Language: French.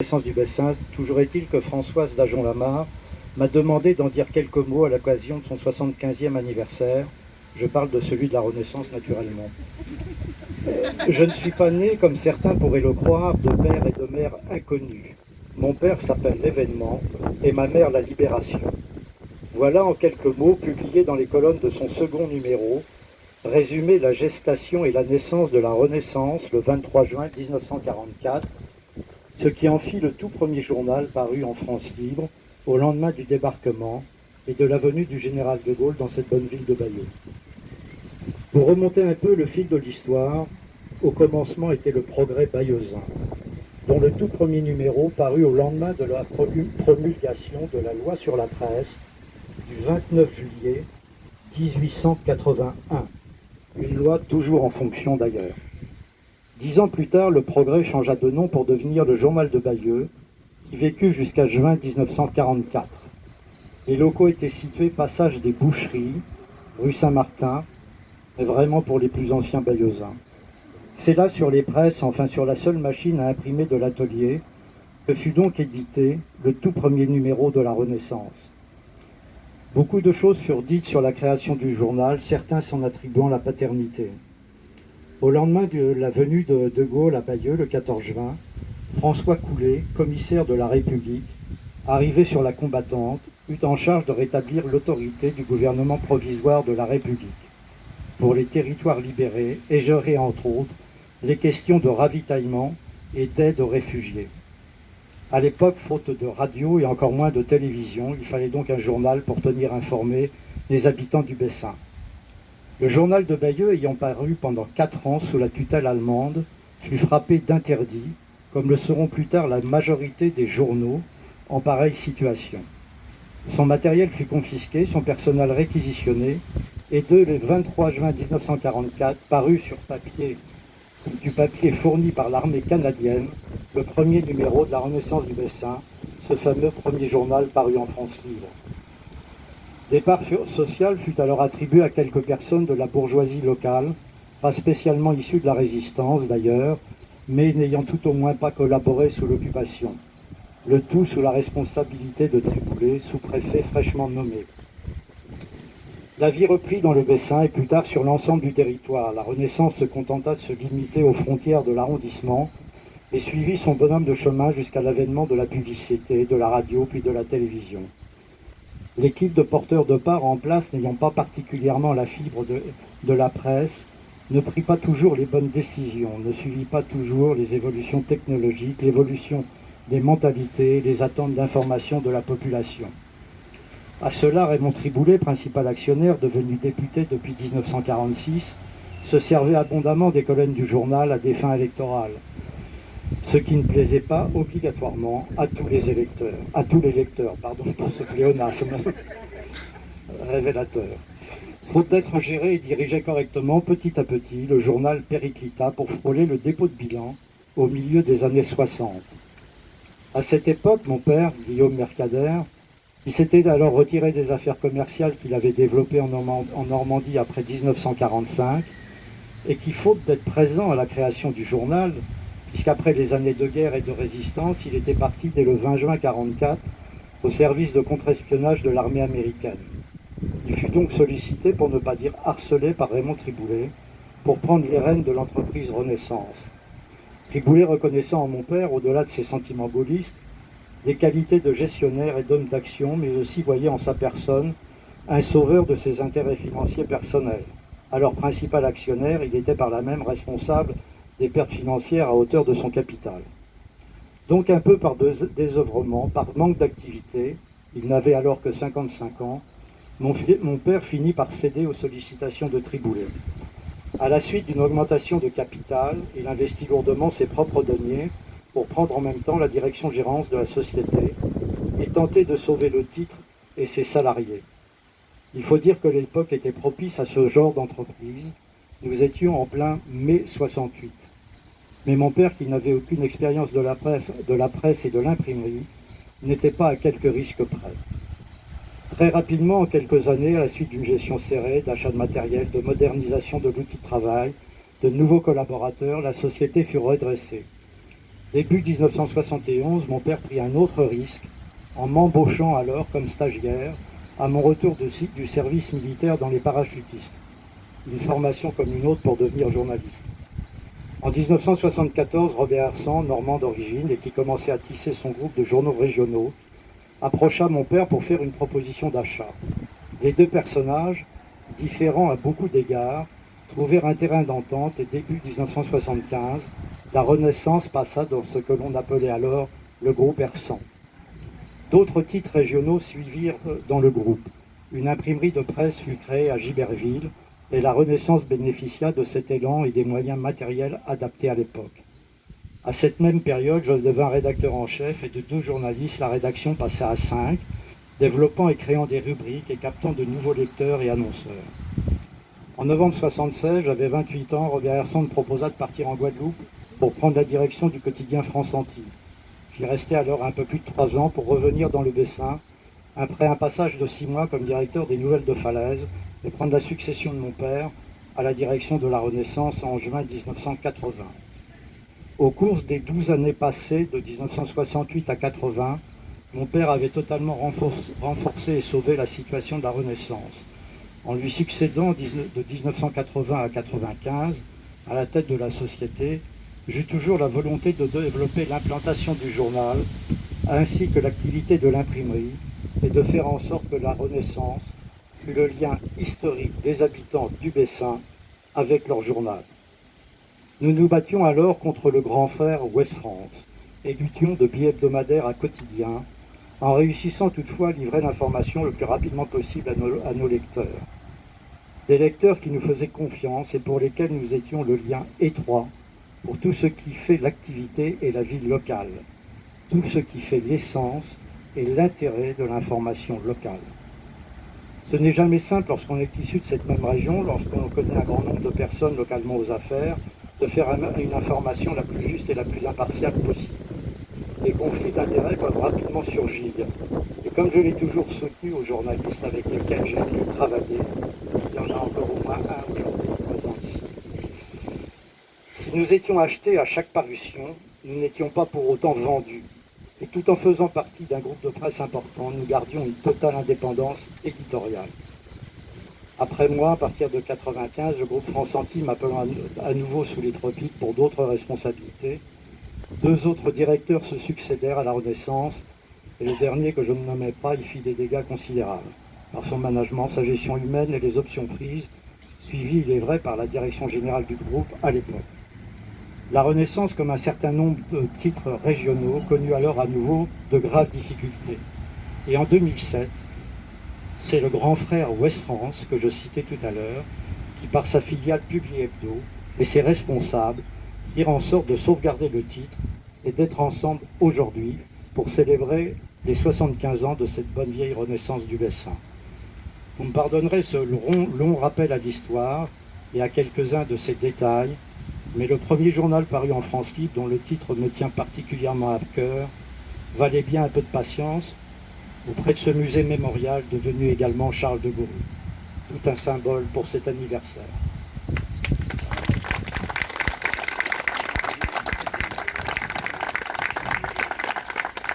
Renaissance du Bessin, toujours est-il que Françoise d'Ajon-Lamar m'a demandé d'en dire quelques mots à l'occasion de son 75e anniversaire. Je parle de celui de la Renaissance naturellement. Je ne suis pas né, comme certains pourraient le croire, de père et de mère inconnus. Mon père s'appelle l'Événement et ma mère la Libération. Voilà en quelques mots, publié dans les colonnes de son second numéro, résumé la gestation et la naissance de la Renaissance le 23 juin 1944, ce qui en fit le tout premier journal paru en France libre au lendemain du débarquement et de la venue du général de Gaulle dans cette bonne ville de Bayeux. Pour remonter un peu le fil de l'histoire, au commencement était le Progrès bayeuxin, dont le tout premier numéro parut au lendemain de la promulgation de la loi sur la presse du 29 juillet 1881, une loi toujours en fonction d'ailleurs. 10 ans plus tard, le Progrès changea de nom pour devenir le Journal de Bayeux, qui vécut jusqu'à juin 1944. Les locaux étaient situés passage des Boucheries, rue Saint-Martin, mais vraiment pour les plus anciens bayeuxins. C'est là sur les presses, enfin sur la seule machine à imprimer de l'atelier, que fut donc édité le tout premier numéro de la Renaissance. Beaucoup de choses furent dites sur la création du journal, certains s'en attribuant la paternité. Au lendemain de la venue de Gaulle à Bayeux, le 14 juin, François Coulet, commissaire de la République, arrivé sur la combattante, eut en charge de rétablir l'autorité du gouvernement provisoire de la République pour les territoires libérés et gérer entre autres les questions de ravitaillement et d'aide aux réfugiés. À l'époque, faute de radio et encore moins de télévision, il fallait donc un journal pour tenir informés les habitants du Bessin. Le journal de Bayeux, ayant paru pendant 4 ans sous la tutelle allemande, fut frappé d'interdit, comme le seront plus tard la majorité des journaux en pareille situation. Son matériel fut confisqué, son personnel réquisitionné, et le 23 juin 1944 parut sur du papier fourni par l'armée canadienne, le premier numéro de la Renaissance du Bessin, ce fameux premier journal paru en France libre. Départ social fut alors attribué à quelques personnes de la bourgeoisie locale, pas spécialement issues de la résistance d'ailleurs, mais n'ayant tout au moins pas collaboré sous l'occupation. Le tout sous la responsabilité de Triboulet, sous-préfet fraîchement nommé. La vie reprit dans le Bessin et plus tard sur l'ensemble du territoire. La Renaissance se contenta de se limiter aux frontières de l'arrondissement et suivit son bonhomme de chemin jusqu'à l'avènement de la publicité, de la radio puis de la télévision. L'équipe de porteurs de part en place, n'ayant pas particulièrement la fibre de la presse, ne prit pas toujours les bonnes décisions, ne suivit pas toujours les évolutions technologiques, l'évolution des mentalités, les attentes d'information de la population. À cela, Raymond Triboulet, principal actionnaire, devenu député depuis 1946, se servait abondamment des colonnes du journal à des fins électorales, ce qui ne plaisait pas obligatoirement à tous les lecteurs, pour ce pléonasme révélateur. Faute d'être géré et dirigé correctement, petit à petit, le journal périclita pour frôler le dépôt de bilan au milieu des années 60. À cette époque, mon père, Guillaume Mercader, qui s'était alors retiré des affaires commerciales qu'il avait développées en Normandie après 1945, et qui, faute d'être présent à la création du journal, puisqu'après les années de guerre et de résistance, il était parti dès le 20 juin 1944 au service de contre-espionnage de l'armée américaine. Il fut donc sollicité, pour ne pas dire harcelé, par Raymond Triboulet pour prendre les rênes de l'entreprise Renaissance. Triboulet reconnaissant en mon père, au-delà de ses sentiments gaullistes, des qualités de gestionnaire et d'homme d'action, mais aussi voyait en sa personne un sauveur de ses intérêts financiers personnels. Alors principal actionnaire, il était par là même responsable des pertes financières à hauteur de son capital. Donc un peu par désœuvrement, par manque d'activité, il n'avait alors que 55 ans, mon père finit par céder aux sollicitations de Triboulet. À la suite d'une augmentation de capital, il investit lourdement ses propres deniers pour prendre en même temps la direction gérance de la société et tenter de sauver le titre et ses salariés. Il faut dire que l'époque était propice à ce genre d'entreprise. Nous étions en plein mai 68. Mais mon père, qui n'avait aucune expérience de la presse et de l'imprimerie, n'était pas à quelques risques près. Très rapidement, en quelques années, à la suite d'une gestion serrée, d'achat de matériel, de modernisation de l'outil de travail, de nouveaux collaborateurs, la société fut redressée. Début 1971, mon père prit un autre risque en m'embauchant alors comme stagiaire à mon retour du service militaire dans les parachutistes. Une formation comme une autre pour devenir journaliste. En 1974, Robert Hersan, normand d'origine et qui commençait à tisser son groupe de journaux régionaux, approcha mon père pour faire une proposition d'achat. Les deux personnages, différents à beaucoup d'égards, trouvèrent un terrain d'entente et début 1975, la Renaissance passa dans ce que l'on appelait alors le groupe Hersan. D'autres titres régionaux suivirent dans le groupe. Une imprimerie de presse fut créée à Giberville et la Renaissance bénéficia de cet élan et des moyens matériels adaptés à l'époque. À cette même période, je devins rédacteur en chef et de 2 journalistes, la rédaction passa à 5, développant et créant des rubriques et captant de nouveaux lecteurs et annonceurs. En novembre 1976, j'avais 28 ans, Robert Hersan me proposa de partir en Guadeloupe pour prendre la direction du quotidien France Antilles. J'y restais alors un peu plus de 3 ans pour revenir dans le Bessin, après un passage de 6 mois comme directeur des Nouvelles de Falaise, et prendre la succession de mon père à la direction de la Renaissance en juin 1980. Au cours des 12 années passées, de 1968 à 80, mon père avait totalement renforcé et sauvé la situation de la Renaissance. En lui succédant de 1980 à 1995, à la tête de la société, j'eus toujours la volonté de développer l'implantation du journal, ainsi que l'activité de l'imprimerie, et de faire en sorte que la Renaissance fut le lien historique des habitants du Bessin avec leur journal. Nous nous battions alors contre le grand frère Ouest France et luttions de bi-hebdomadaire à quotidien, en réussissant toutefois à livrer l'information le plus rapidement possible à nos lecteurs. Des lecteurs qui nous faisaient confiance et pour lesquels nous étions le lien étroit pour tout ce qui fait l'activité et la vie locale, tout ce qui fait l'essence et l'intérêt de l'information locale. Ce n'est jamais simple lorsqu'on est issu de cette même région, lorsqu'on connaît un grand nombre de personnes localement aux affaires, de faire une information la plus juste et la plus impartiale possible. Des conflits d'intérêts peuvent rapidement surgir. Et comme je l'ai toujours soutenu aux journalistes avec lesquels j'ai pu travailler, il y en a encore au moins un aujourd'hui présent ici. Si nous étions achetés à chaque parution, nous n'étions pas pour autant vendus. Et tout en faisant partie d'un groupe de presse important, nous gardions une totale indépendance éditoriale. Après moi, à partir de 1995, le groupe France Antilles m'appelant à nouveau sous les tropiques pour d'autres responsabilités. 2 autres directeurs se succédèrent à la Renaissance, et le dernier, que je ne nommais pas, y fit des dégâts considérables, par son management, sa gestion humaine et les options prises, suivies, il est vrai, par la direction générale du groupe à l'époque. La Renaissance, comme un certain nombre de titres régionaux, connut alors à nouveau de graves difficultés. Et en 2007, c'est le grand frère Ouest France, que je citais tout à l'heure, qui par sa filiale Publi Hebdo et ses responsables firent en sorte de sauvegarder le titre et d'être ensemble aujourd'hui pour célébrer les 75 ans de cette bonne vieille Renaissance du Bessin. Vous me pardonnerez ce long rappel à l'histoire et à quelques-uns de ces détails, mais le premier journal paru en France libre, dont le titre me tient particulièrement à cœur, valait bien un peu de patience auprès de ce musée mémorial devenu également Charles de Gaulle. Tout un symbole pour cet anniversaire.